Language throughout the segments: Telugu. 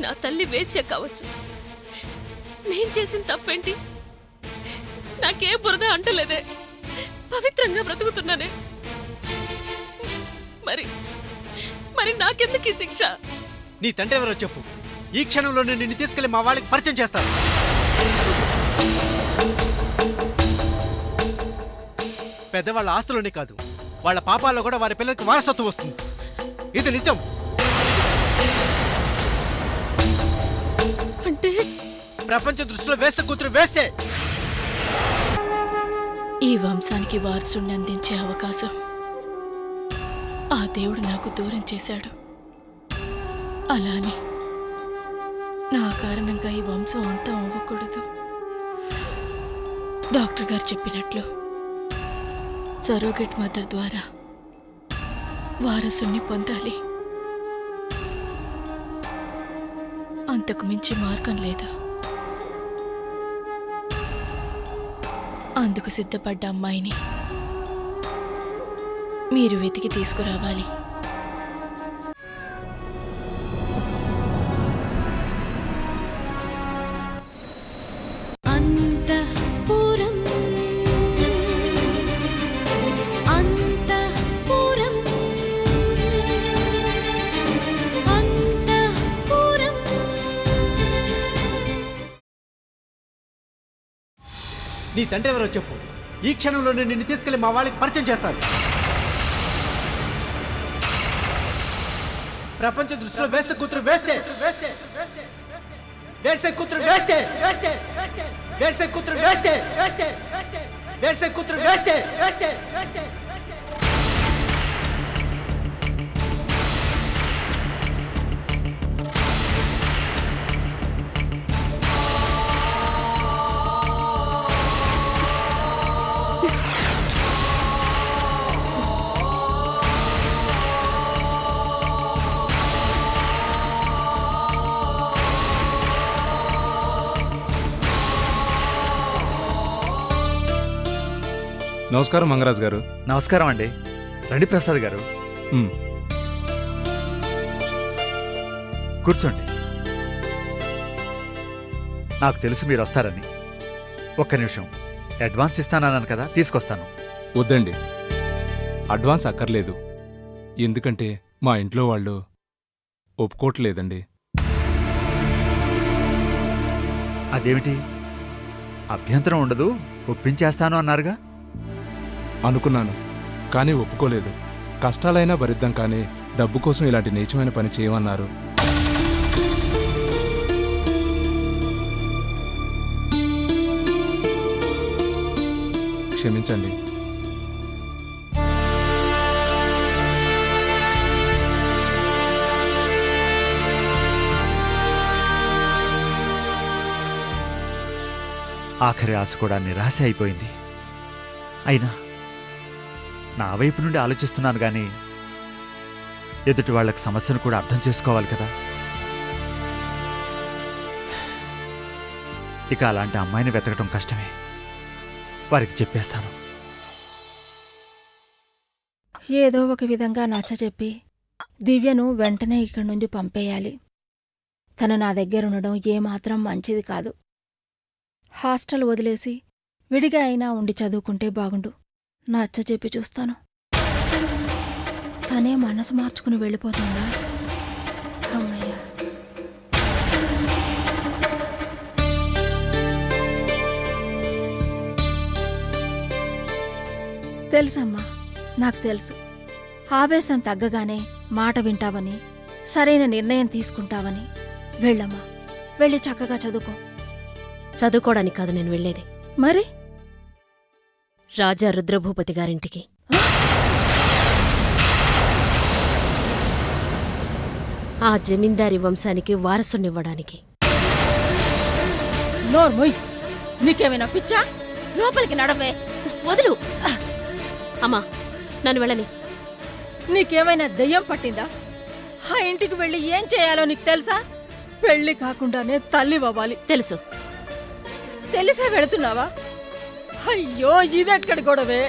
నా తల్లి వేశ్య కావచ్చు, నేను చేసిన తప్పేంటి? నాకే బురద అంటలేదే, పవిత్రంగా బ్రతుకుతున్నానే. మరి మరి నాకెందుకు ఈ శిక్ష? నీ తండ్రి ఎవరో చెప్పు, ఈ క్షణంలో నేను నిన్ను తీసుకెళ్లి మా వాళ్ళకి పరిచయం చేస్తాను. పెద్దవాళ్ళ ఆస్తులోనే కాదు, వాళ్ళ పాపాల్లో కూడా వారి పిల్లలకి వారసత్వం వస్తుంది. ఇది నిజం. అంటే ప్రపంచ దృష్టిలో వేసే కూతురు వేసే. ఈ వంశానికి వారసుని అందించే అవకాశం ఆ దేవుడు నాకు దూరం చేశాడు. అలానే నా కారణంగా ఈ వంశం అంతా అవ్వకూడదు. డాక్టర్ గారు చెప్పినట్లు సరోగేట్ మదర్ ద్వారా వారసుని పొందాలి. అంతకు మించి మార్గం లేదు. అందుకు సిద్ధపడ్డ అమ్మాయిని మీరు వెతికి తీసుకురావాలి. నీ తండ్రి ఎవరో చెప్పు, ఈ క్షణంలో నేను నిన్ను తీసుకెళ్లి మా వాళ్ళకి పరిచయం చేస్తాను. ప్రపంచ దృష్టిలో వేసే కూతురు వేసే. వేసే కూతురు వేసే. వేసే కూతురు వేసే. వేసే కూతురు వేసే. నమస్కారం మంగరాజు గారు. నమస్కారం అండి. రండి ప్రసాద్ గారు, కూర్చోండి. నాకు తెలుసు మీరు వస్తారని. ఒక్క నిమిషం, అడ్వాన్స్ ఇస్తానన్నాను కదా, తీసుకొస్తాను. వద్దండి, అడ్వాన్స్ అక్కర్లేదు. ఎందుకంటే మా ఇంట్లో వాళ్ళు ఒప్పుకోవట్లేదండి. అదేమిటి? అభ్యంతరం ఉండదు, ఒప్పించేస్తాను అన్నారుగా. అనుకున్నాను, కానీ ఒప్పుకోలేదు. కష్టాలైనా భరిద్దాం, కానీ డబ్బు కోసం ఇలాంటి నీచమైన పని చేయమన్నారు. క్షమించండి. ఆఖరి ఆశ కూడా నిరాశ అయిపోయింది. అయినా నా వైపు నుండి ఆలోచిస్తున్నాను కానీ ఎదుటి వాళ్ళకి సమస్యను కూడా అర్థం చేసుకోవాలి కదా. ఇక అలాంటి అమ్మాయిని వెతకడం కష్టమే. వారికి చెప్పేస్తాను. ఏదో ఒక విధంగా నచ్చజెప్పి దివ్యను వెంటనే ఇక్కడి నుండి పంపేయాలి. తను నా దగ్గరుండడం ఏమాత్రం మంచిది కాదు. హాస్టల్ వదిలేసి విడిగా అయినా ఉండి చదువుకుంటే బాగుండు. నచ్చజెప్పి చూస్తాను. తనే మనసు మార్చుకుని వెళ్ళిపోతుందా? అమ్మయ్య. తెలుసమ్మా, నాకు తెలుసు. ఆవేశం తగ్గగానే మాట వింటావని, సరైన నిర్ణయం తీసుకుంటావని. వెళ్ళమ్మా, వెళ్ళి చక్కగా చదువుకో. చదువుకోవడానికి కాదు నేను వెళ్ళేది, మరి రాజా రుద్రభూపతి గారింటికి. ఆ జమీందారీ వంశానికి వారసునివ్వడానికి. నోర్మోయ్, నీకేమైనా పిచ్చా? లోపలికి నడవే. వదులు అమ్మా, నన్ను వెళ్ళని. నీకేమైనా దెయ్యం పట్టిందా? ఆ ఇంటికి వెళ్ళి ఏం చేయాలో నీకు తెలుసా? పెళ్లి కాకుండానే తల్లి అవ్వాలి. తెలుసు. తెలిసే వెళుతున్నావా? అయ్యో, ఇదెక్కడి గొడవే.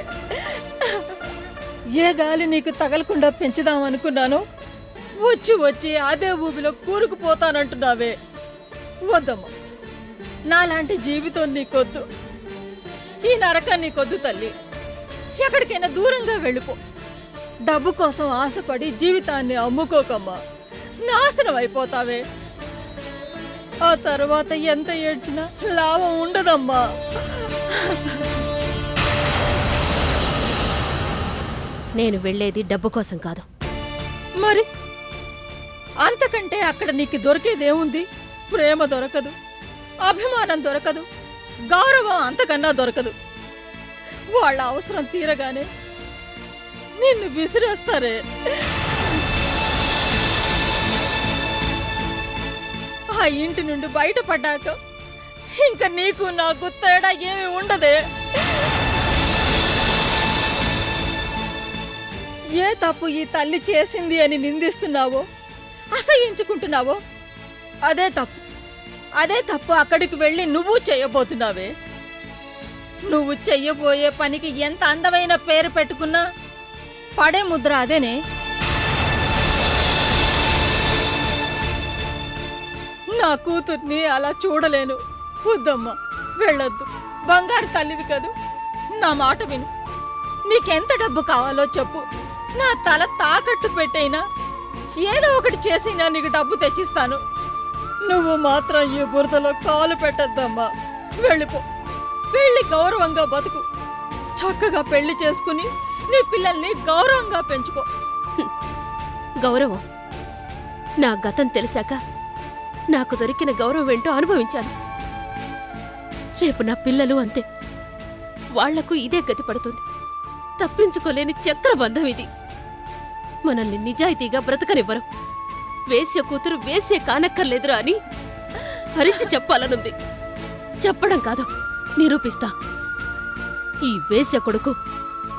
ఏ గాలి నీకు తగలకుండా పెంచుదామనుకున్నాను, వచ్చి వచ్చి అదే ఊబిలో కూరుకుపోతానంటున్నావే. వద్దమ్మా, నాలాంటి జీవితం నీకొద్దు. ఈ నరకం నీకొద్దు తల్లి. ఎక్కడికైనా దూరంగా వెళ్ళిపో. డబ్బు కోసం ఆశపడి జీవితాన్ని అమ్ముకోకమ్మా, నాశనం అయిపోతావే. ఆ తర్వాత ఎంత ఏడ్చినా లాభం ఉండదమ్మా. నేను వెళ్ళేది డబ్బు కోసం కాదు. మరి అంతకంటే అక్కడ నీకు దొరికేదేముంది? ప్రేమ దొరకదు, అభిమానం దొరకదు, గౌరవం అంతకన్నా దొరకదు. వాళ్ళ అవసరం తీరగానే నిన్ను విసిరేస్తారే. ఆ ఇంటి నుండి బయటపడ్డాక ఇంకా నీకు నాకు తేడా ఏమీ ఉండదే. ఏ తప్పు ఈ తల్లి చేసింది అని నిందిస్తున్నావో, అసహించుకుంటున్నావో అదే తప్పు. అదే తప్పు అక్కడికి వెళ్ళి నువ్వు చేయబోతున్నావే. నువ్వు చెయ్యబోయే పనికి ఎంత అందమైన పేరు పెట్టుకున్నా పడే ముద్ర అదేనే. నా కూతుర్ని అలా చూడలేను. వద్దమ్మా, వెళ్ళొద్దు. బంగారు తల్లివి కదూ, నా మాట విను. నీకెంత డబ్బు కావాలో చెప్పు, నా తల తాకట్టు పెట్టైనా ఏదో ఒకటి చేసినా నీకు డబ్బు తెచ్చిస్తాను. నువ్వు మాత్రం ఈ బురదలో కాలు పెట్టద్దమ్మా. వెళ్ళిపో, పెళ్లి గౌరవంగా బతుకు. చక్కగా పెళ్లి చేసుకుని నీ పిల్లల్ని గౌరవంగా పెంచుకో. గౌరవం? నా గతం తెలిసాక నాకు దొరికిన గౌరవం ఏంటో అనుభవించాను. రేపు నా పిల్లలు అంతే. వాళ్లకు ఇదే గతి పడుతుంది. తప్పించుకోలేని చక్రబంధం ఇది. మనల్ని నిజాయితీగా బ్రతకనివ్వరు. వేశ్య కూతురు వేశ్య కానక్కర్లేదురా అని అరిచి చెప్పాలనుంది. చెప్పడం కాదు, నిరూపిస్తా. ఈ వేశ్య కొడుకు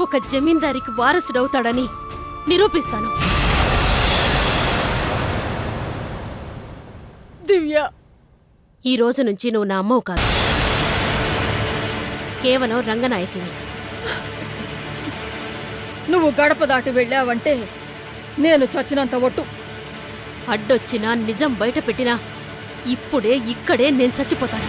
ఒక జమీందారికి వారసుడవుతాడని నిరూపిస్తాను. దివ్య, ఈ రోజు నుంచి నువ్వు నా అమ్మవు కాదు, కేవలం రంగనాయకివి. నువ్వు గడప దాటి వెళ్ళావంటే నేను చచ్చినంత ఒట్టు. అడ్డొచ్చినా నిజం బయట పెట్టినా ఇప్పుడే ఇక్కడే నేను చచ్చిపోతాను.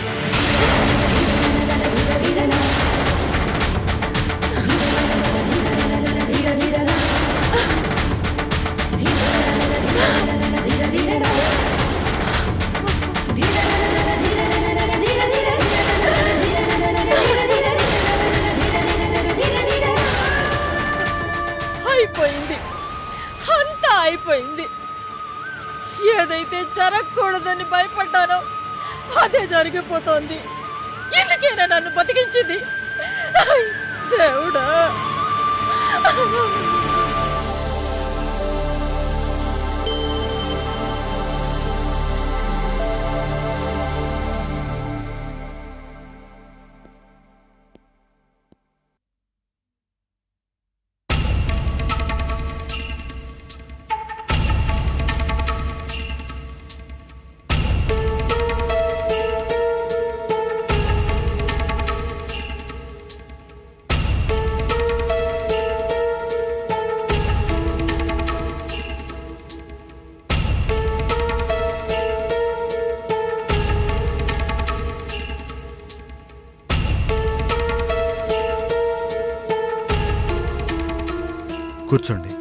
అయిపోయింది, అంతా అయిపోయింది. ఏదైతే జరగకూడదని భయపడ్డానో అదే జరిగిపోతోంది. ఎందుకైనా నన్ను బతికించింది దేవుడా. కూర్చోండి.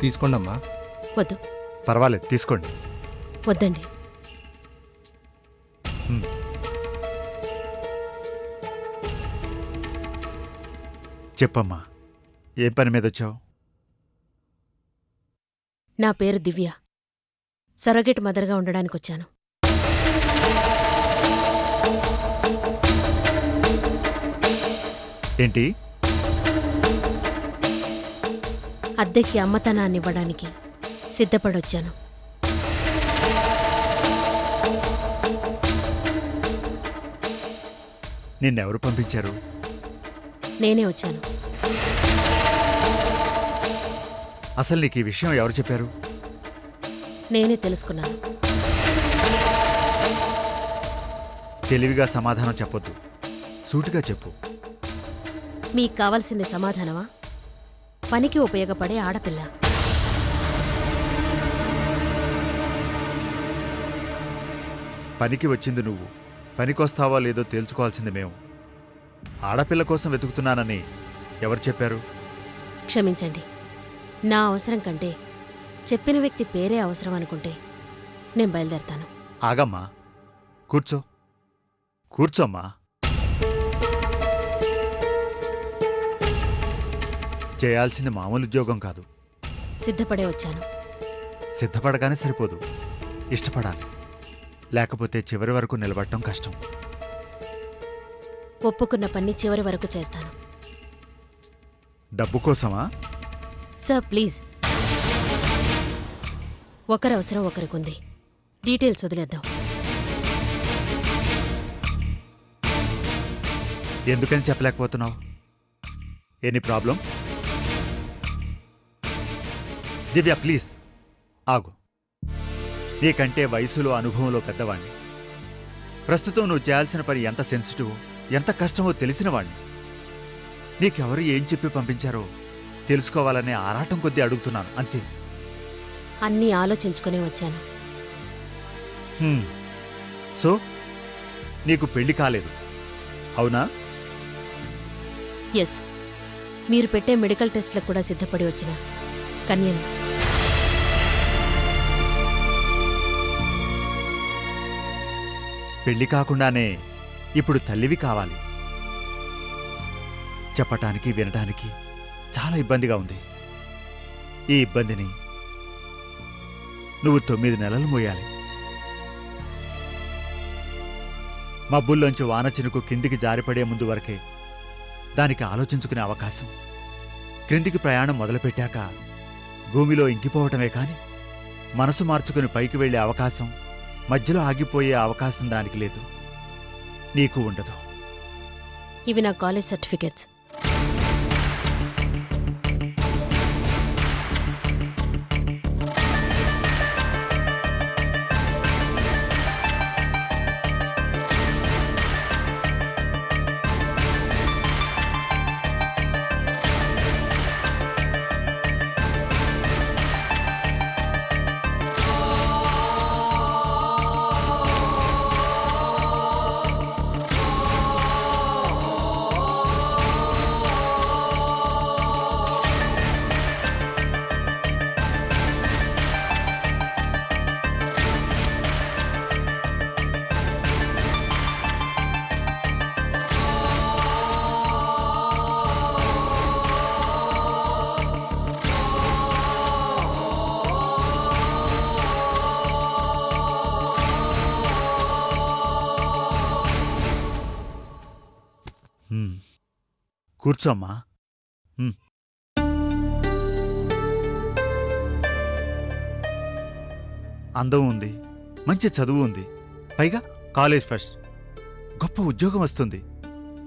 తీసుకోండమ్మా. వద్దు. పర్వాలేదు, తీసుకోండి. వద్దండి. చెప్పమ్మా, ఏ పని మీద వచ్చావు? నా పేరు దివ్య. సరగేట్ మదర్గా ఉండడానికొచ్చాను. ఏంటి? అద్దెకి అమ్మతనాన్నివ్వడానికి సిద్ధపడొచ్చాను. నిన్నెవరు పంపించారు? నేనే వచ్చాను. అసలు నీకు ఈ విషయం ఎవరు చెప్పారు? నేనే తెలుసుకున్నాను. తెలివిగా సమాధానం చెప్పొద్దు, సూటిగా చెప్పు. మీకు కావాల్సింది సమాధానమా? పనికి ఉపయోగపడే ఆడపిల్ల. పనికి వచ్చింది నువ్వు, పనికొస్తావో లేదో తేల్చుకోవాల్సింది మేము. ఆడపిల్ల కోసం వెతుకుతున్నానని ఎవరు చెప్పారు? క్షమించండి, నా అవసరం కంటే చెప్పిన వ్యక్తి పేరే అవసరం అనుకుంటే నేను బయలుదేరతాను. ఆగమ్మా, కూర్చో. కూర్చోమ్మా. చేయాల్సింది మామూలు ఉద్యోగం కాదు. సిద్ధపడే వచ్చాను. సిద్ధపడగానే సరిపోదు, ఇష్టపడాలి. లేకపోతే చివరి వరకు నిలబడటం కష్టం. ఒప్పుకున్న పని చివరి వరకు చేస్తాను. డబ్బు కోసమా? సార్ ప్లీజ్, ఒకరి అవసరం ఒకరికుంది. డీటెయిల్స్ వదిలేద్దాం. ఎందుకని చెప్పలేకపోతున్నావు? Any problem? దివ్య ప్లీజ్ ఆగు. నీకంటే వయసులో అనుభవంలో పెద్దవాణ్ణి. ప్రస్తుతం నువ్వు చేయాల్సిన పని ఎంత సెన్సిటివ్, ఎంత కష్టమో తెలిసినవాణ్ణి. నీకెవరు ఏం చెప్పి పంపించారో తెలుసుకోవాలనే ఆరాటం కొద్దీ అడుగుతున్నాను, అంతే. అన్నీ ఆలోచించుకునే వచ్చాను. సో నీకు పెళ్లి కాలేదు, అవునా? ఎస్, మీరు పెట్టే మెడికల్ టెస్ట్లకు కూడా సిద్ధపడి వచ్చిన కన్యను. పెళ్లి కాకుండానే ఇప్పుడు తల్లివి కావాలి. చెప్పటానికి వినటానికి చాలా ఇబ్బందిగా ఉంది. ఈ ఇబ్బందిని నువ్వు 9 నెలలు మోయాలి. మబ్బుల్లోంచి వాన చినుకు కిందికి జారిపడే ముందు వరకే దానికి ఆలోచించుకునే అవకాశం. క్రిందికి ప్రయాణం మొదలుపెట్టాక భూమిలో ఇంకిపోవటమే కాని మనసు మార్చుకుని పైకి వెళ్లే అవకాశం, మధ్యలో ఆగిపోయే అవకాశం దానికి లేదు, నీకు ఉండదు. ఇవి నా కాలేజ్ సర్టిఫికెట్స్. కూర్చోమ్మా. అందం ఉంది, మంచి చదువు ఉంది, పైగా కాలేజ్ ఫస్ట్, గొప్ప ఉద్యోగం వస్తుంది,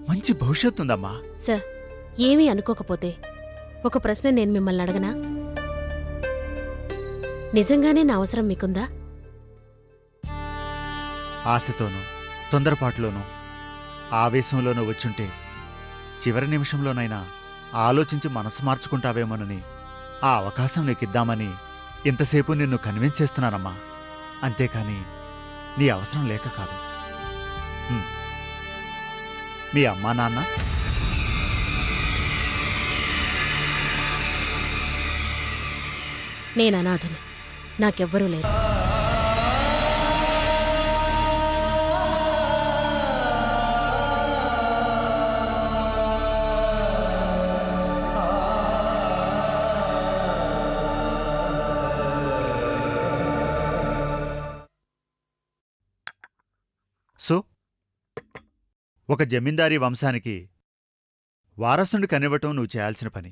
మంచి భవిష్యత్తు ఉందమ్మా. సార్, ఏమీ అనుకోకపోతే ఒక ప్రశ్న నేను మిమ్మల్ని అడగనా? నిజంగానే నా అవసరం మీకుందా? ఆశతోనూ తొందరపాటులోనూ ఆవేశంలోనూ వచ్చుంటే చివరి నిమిషంలోనైనా ఆలోచించి మనసు మార్చుకుంటావేమోనని ఆ అవకాశం నీకిద్దామని ఇంతసేపు నిన్ను కన్విన్స్ చేస్తున్నానమ్మా. అంతేకాని నీ అవసరం లేక కాదు. మీ అమ్మా నాన్న? నేను అనాథని, నాకెవ్వరూ లేరు. సో ఒక జమీందారీ వంశానికి వారసుని కనివ్వటం నువ్వు చేయాల్సిన పని.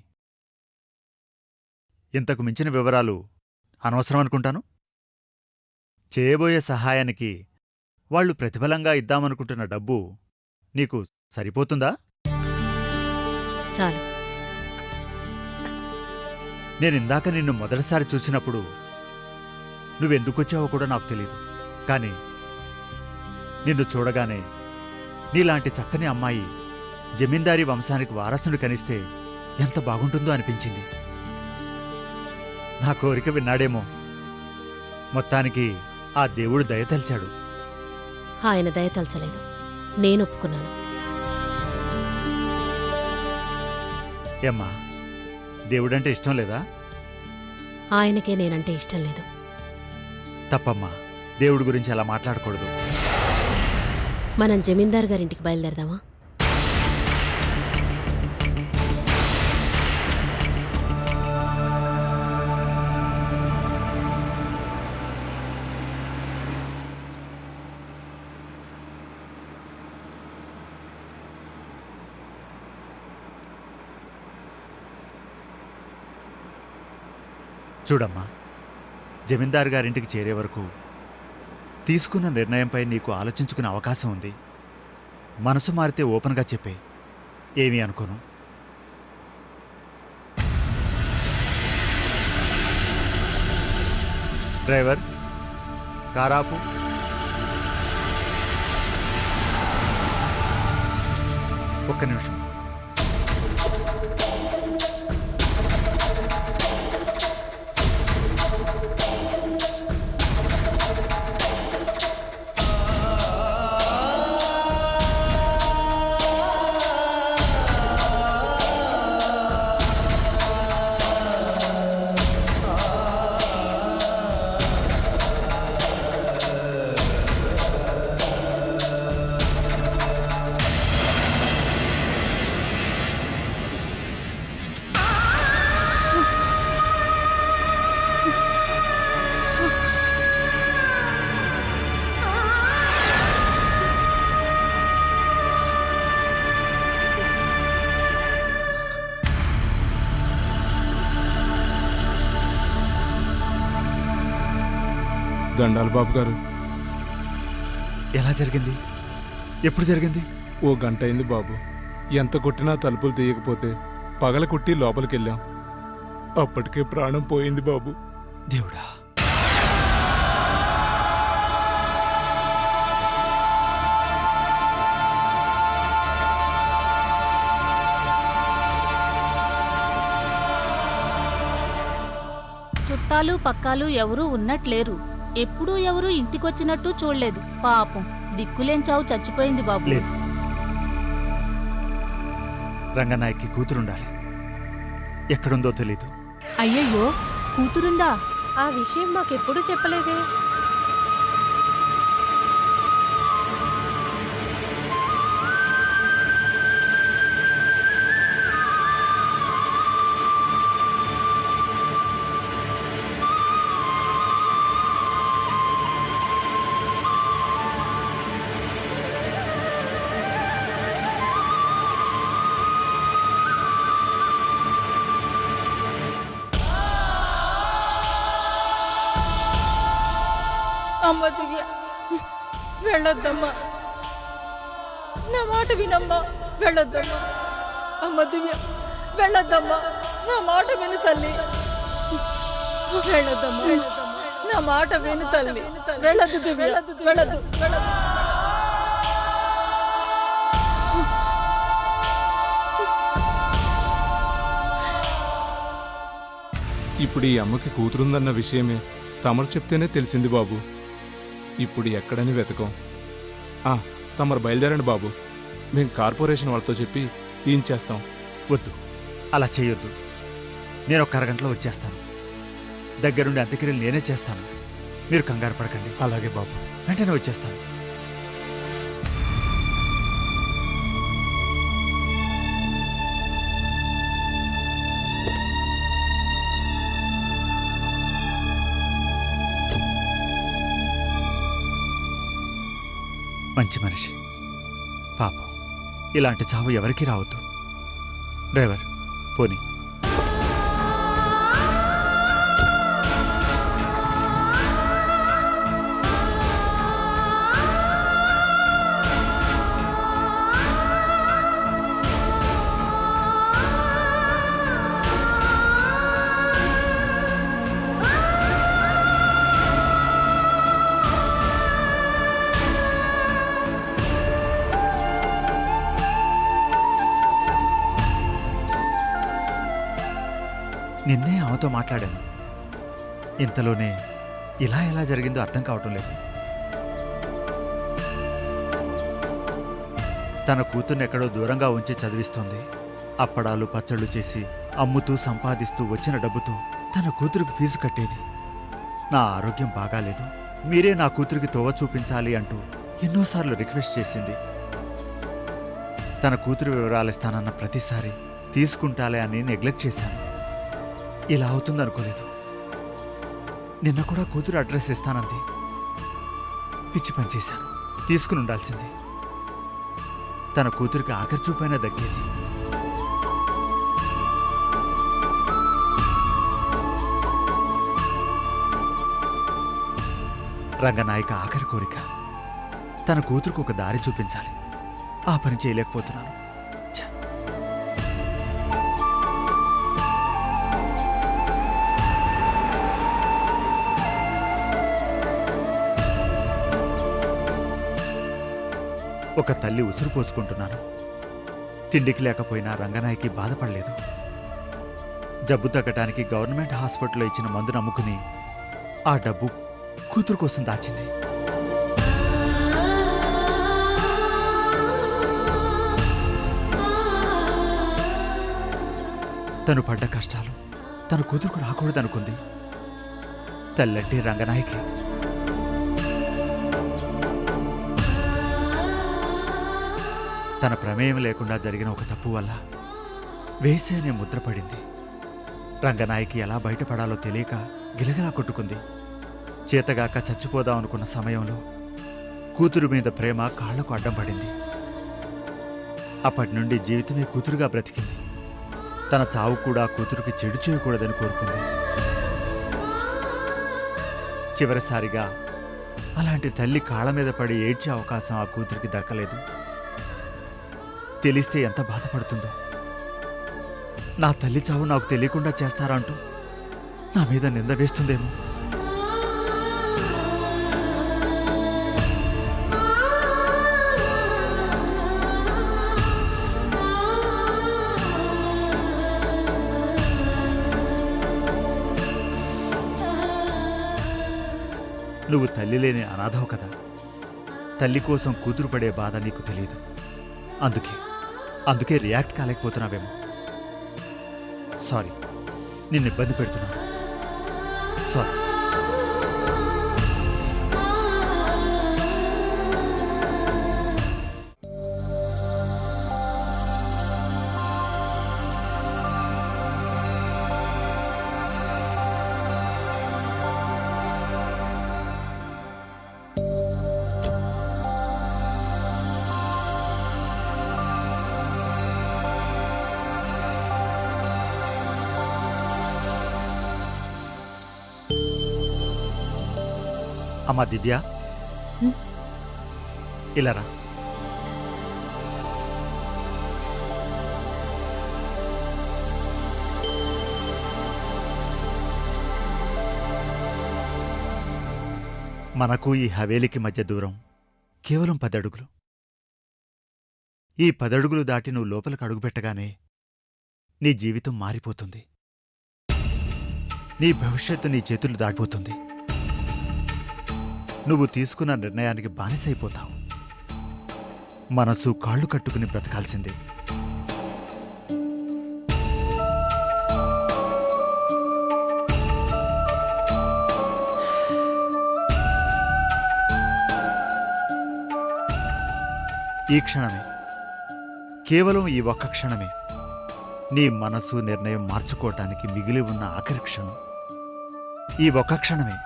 ఇంతకు మించిన వివరాలు అనవసరం అనుకుంటాను. చేయబోయే సహాయానికి వాళ్లు ప్రతిఫలంగా ఇద్దామనుకుంటున్న డబ్బు నీకు సరిపోతుందా? చాలు. నేనిందాక నిన్ను మొదటిసారి చూసినప్పుడు నువ్వెందుకొచ్చావో కూడా నాకు తెలీదు. కాని నిన్ను చూడగానే నీలాంటి చక్కని అమ్మాయి జమీందారీ వంశానికి వారసుడు కనిస్తే ఎంత బాగుంటుందో అనిపించింది. నా కోరిక విన్నాడేమో. మొత్తానికి ఆ దేవుడు దయతలిచాడు. ఆయన దయతలచలేదు, నేను ఒప్పుకున్నాను. ఏమ్మా, దేవుడంటే ఇష్టం లేదా? ఆయనకే నేనంటే ఇష్టం లేదు. తప్పమ్మా, దేవుడి గురించి అలా మాట్లాడకూడదు. మనం జమీందార్ గారింటికి బయలుదేరదామా? చూడమ్మా, జమీందారు గారింటికి చేరే వరకు తీసుకున్న నిర్ణయంపై నీకు ఆలోచించుకునే అవకాశం ఉంది. మనసు మారితే ఓపెన్గా చెప్పే, ఏమీ అనుకోను. డ్రైవర్, కారాపు. ఒక్క నిమిషం. దండాలు బాబు గారు. ఎలా జరిగింది? ఎప్పుడు జరిగింది? ఓ గంట అయింది బాబు. ఎంత కొట్టినా తలుపులు తీయకపోతే పగల కొట్టి లోపలికెళ్ళాం. అప్పటికే ప్రాణం పోయింది బాబు. దేవుడా! చుట్టాలు పక్కాలు ఎవరూ ఉన్నట్లేరు. ఎప్పుడూ ఎవరూ ఇంటికొచ్చినట్టు చూడలేదు. పాపం దిక్కులేం చావు చచ్చిపోయింది బాబు. లేదు, రంగనాయకి కూతురుండాలి. ఎక్కడుందో తెలీదు. అయ్యయ్యో, కూతురుందా? ఆ విషయం మాకెప్పుడు చెప్పలేదే. అమ్మ దివ్య, వెళ్ళొద్దమ్మా. నా మాట వినమ్మా, వెళ్ళొద్దమ్మా. అమ్మ దివ్య, వెళ్ళొద్దమ్మా. నా మాట విను తల్లి. వెళ్ళొద్దమ్మా, నా మాట విను తల్లి. వెళ్ళొద్దు దివ్య, వెళ్ళొద్దు. ఇప్పుడు ఈ అమ్మకి కూతురుందన్న విషయమే తమరు చెప్తేనే తెలిసింది బాబు. ఇప్పుడు ఎక్కడని వెతకం. తమరు బయలుదేరండి బాబు. మేం కార్పొరేషన్ వాళ్ళతో చెప్పి తీయించేస్తాం. వద్దు, అలా చేయొద్దు. నేను ఒక అరగంటలో వచ్చేస్తాను. దగ్గరుండి అంత్యక్రియలు నేనే చేస్తాను. మీరు కంగారు పడకండి. అలాగే బాబు. వెంటనే వచ్చేస్తాను. మంచి మనిషి పాపం. ఇలాంటి చావు ఎవరికీ రావద్దు. డ్రైవర్, పోనీ. నిన్నే ఆమెతో మాట్లాడాను. ఇంతలోనే ఇలా ఎలా జరిగిందో అర్థం కావటం లేదు. తన కూతుర్ని ఎక్కడో దూరంగా ఉంచి చదివిస్తోంది. అప్పడాలు పచ్చళ్ళు చేసి అమ్ముతూ సంపాదిస్తూ వచ్చిన డబ్బుతో తన కూతురికి ఫీజు కట్టేది. నా ఆరోగ్యం బాగాలేదు, మీరే నా కూతురికి తోవ చూపించాలి అంటూ ఎన్నోసార్లు రిక్వెస్ట్ చేసింది. తన కూతురు వివరాలిస్తానన్న ప్రతిసారి తీసుకుంటాలే అని నెగ్లెక్ట్ చేశాను. ఇలా అవుతుందనుకోలేదు. నిన్న కూడా కూతురు అడ్రస్ ఇస్తానంది. పిచ్చి పని చేశాను. తీసుకుని ఉండాల్సింది. తన కూతురికి ఆఖరి చూపైనా దక్కేది. రంగనాయక ఆఖరి కోరిక తన కూతురుకు ఒక దారి చూపించాలి. ఆ పని చేయలేకపోతున్నాను. ఛ! ఒక తల్లి ఉసురు పోసుకుంటున్నాను. తిండికి లేకపోయినా రంగనాయకి బాధపడలేదు. జబ్బు తగ్గటానికి గవర్నమెంట్ హాస్పిటల్లో ఇచ్చిన మందును అమ్ముకుని ఆ డబ్బు కూతురు కోసం దాచింది. తను పడ్డ కష్టాలు తన కూతురుకు రాకూడదనుకుంది. తల్లంటే రంగనాయకి. తన ప్రమేయం లేకుండా జరిగిన ఒక తప్పు వల్ల వేసే అనే ముద్ర పడింది. రంగనాయకి ఎలా బయటపడాలో తెలియక గిలగిలా కొట్టుకుంది. చేతగాక చచ్చిపోదాం అనుకున్న సమయంలో కూతురు మీద ప్రేమ కాళ్లకు అడ్డం పడింది. అప్పటి నుండి జీవితమే కూతురుగా బ్రతికింది. తన చావు కూడా కూతురుకి చెడు చేయకూడదని కోరుకుంది. చివరిసారిగా అలాంటి తల్లి కాళ్ళ మీద పడి ఏడ్చే అవకాశం ఆ కూతురికి దక్కలేదు. తెలిస్తే ఎంత బాధపడుతుందో. నా తల్లి చావు నాకు తెలియకుండా చేస్తారా అంటూ నా మీద నింద వేస్తుందేమో. నువ్వు తల్లి లేని అనాథవు కదా. తల్లి కోసం కూతురు పడే బాధ నీకు తెలియదు. అందుకే రియాక్ట్ కాలేకపోతున్నావేమో. సారీ, నిన్ను ఇబ్బంది పెడుతున్నాను. సారీ. అమ్మా దివ్య, ఇలా రా. మనకు ఈ హవేలికి మధ్య దూరం కేవలం 10 అడుగులు. ఈ 10 అడుగులు దాటి నువ్వు లోపలికి అడుగుపెట్టగానే నీ జీవితం మారిపోతుంది. నీ భవిష్యత్తు నీ చేతులు దాటిపోతుంది. నువ్వు తీసుకున్న నిర్ణయానికి బానిసైపోతావు. మనసు కాళ్ళు కట్టుకుని బ్రతకాల్సిందే. ఈ క్షణమే, కేవలం ఈ ఒక్క క్షణమే నీ మనసు నిర్ణయం మార్చుకోవటానికి మిగిలి ఉన్న ఆఖరి క్షణం. ఈ ఒక్క క్షణమే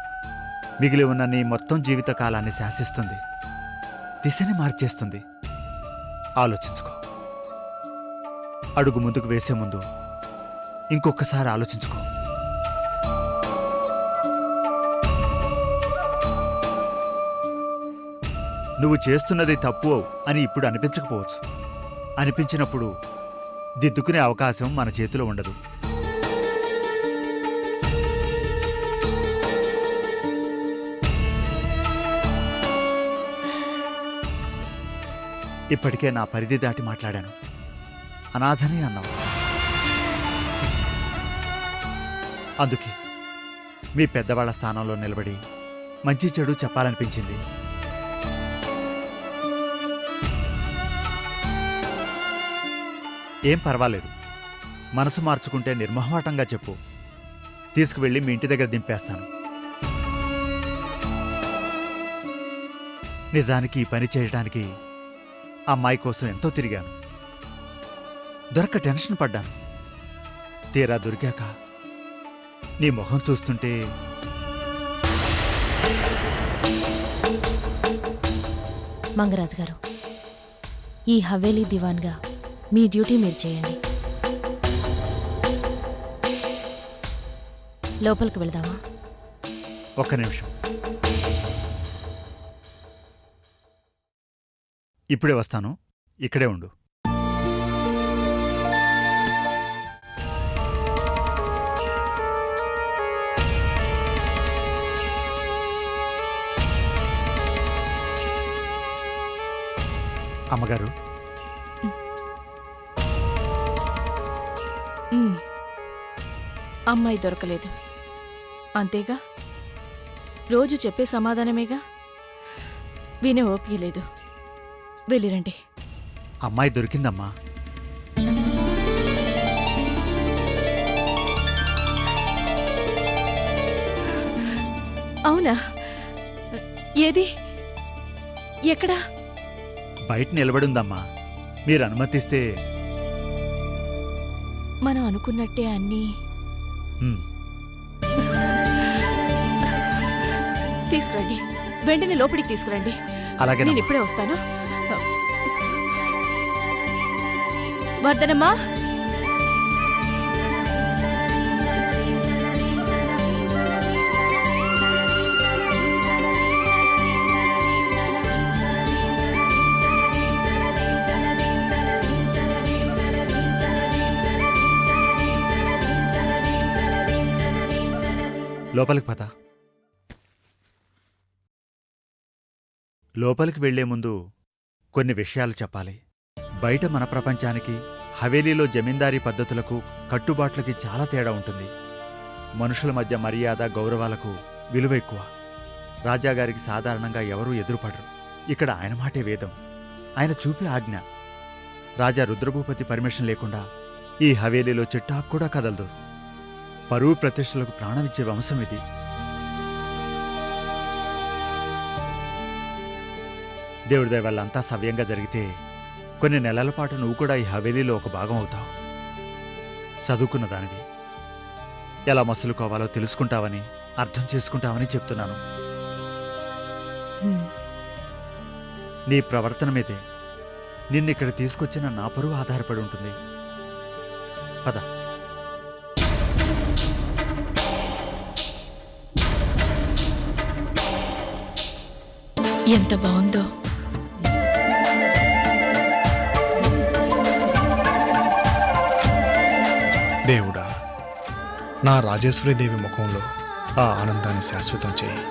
మిగిలి ఉన్న నీ మొత్తం జీవితకాలాన్ని శాసిస్తుంది, దిశని మార్చేస్తుంది. ఆలోచించుకో. అడుగు ముందుకు వేసే ముందు ఇంకొకసారి ఆలోచించుకో. నువ్వు చేస్తున్నది తప్పు అని ఇప్పుడు అనిపించకపోవచ్చు. అనిపించినప్పుడు దిద్దుకునే అవకాశం మన చేతిలో ఉండదు. ఇప్పటికే నా పరిధి దాటి మాట్లాడాను. అనాథని అన్నావు. అందుకే మీ పెద్దవాళ్ల స్థానంలో నిలబడి మంచి చెడు చెప్పాలనిపించింది. ఏం పర్వాలేదు, మనసు మార్చుకుంటే నిర్మోహమాటంగా చెప్పు. తీసుకువెళ్ళి మీ ఇంటి దగ్గర దింపేస్తాను. నిజానికి ఈ పని చేయడానికి అమ్మాయి కోసం ఎంతో తిరిగాను. దొరక్క టెన్షన్ పడ్డాను. తీరా దొరికాక నీ మొహం చూస్తుంటే మంగరాజు గారు, ఈ హవేలీ దివాన్గా మీ డ్యూటీ మీరు చేయండి. లోపలికి వెళ్దామా? ఒక్క నిమిషం. ఇప్పుడే వస్తాను, ఇక్కడే ఉండు. అమ్మగారు, అమ్మాయి దొరకలేదు అంతేగా, రోజు చెప్పే సమాధానమేగా, వినే ఓపిక లేదు. వెళ్ళిరండి. అమ్మాయి దొరికిందమ్మా. అవునా? ఏది? ఎక్కడా? బయట నిలబడుందమ్మా. మీరు అనుమతిస్తే. మనం అనుకున్నట్టే అన్నీ ఉమ్, తీసుకురండి. వెంటనే లోపలికి తీసుకురండి. అలాగే నేను ఇప్పుడే వస్తాను. వర్ధనమ్మా, లోపలికి పద. లోపలికి వెళ్లే ముందు కొన్ని విషయాలు చెప్పాలి. బయట మన ప్రపంచానికి హవేలీలో జమీందారీ పద్ధతులకు కట్టుబాట్లకి చాలా తేడా ఉంటుంది. మనుషుల మధ్య మర్యాద గౌరవాలకు విలువ ఎక్కువ. రాజాగారికి సాధారణంగా ఎవరూ ఎదురుపడరు. ఇక్కడ ఆయన మాటే వేదం, ఆయన చూపే ఆజ్ఞ. రాజా రుద్రభూపతి పర్మిషన్ లేకుండా ఈ హవేలీలో చిట్టాకు కూడా కదలదు. పరువు ప్రతిష్టలకు ప్రాణమిచ్చే వంశం ఇది. దేవుడి దయ వల్ల అంతా సవ్యంగా జరిగితే కొన్ని నెలల పాటు నువ్వు కూడా ఈ హవేలీలో ఒక భాగం అవుతావు. చదువుకున్న దానివి, ఎలా మసులుకోవాలో తెలుసుకుంటావని, అర్థం చేసుకుంటావని చెప్తున్నాను. నీ ప్రవర్తన మీదే నిన్నిక్కడ తీసుకొచ్చిన నా పరువు ఆధారపడి ఉంటుంది. పద. ఎంత బాగుందో. దేవుడా, నా రాజేశ్వరీదేవి ముఖంలో ఆ ఆనందాన్ని శాశ్వతం చేయి.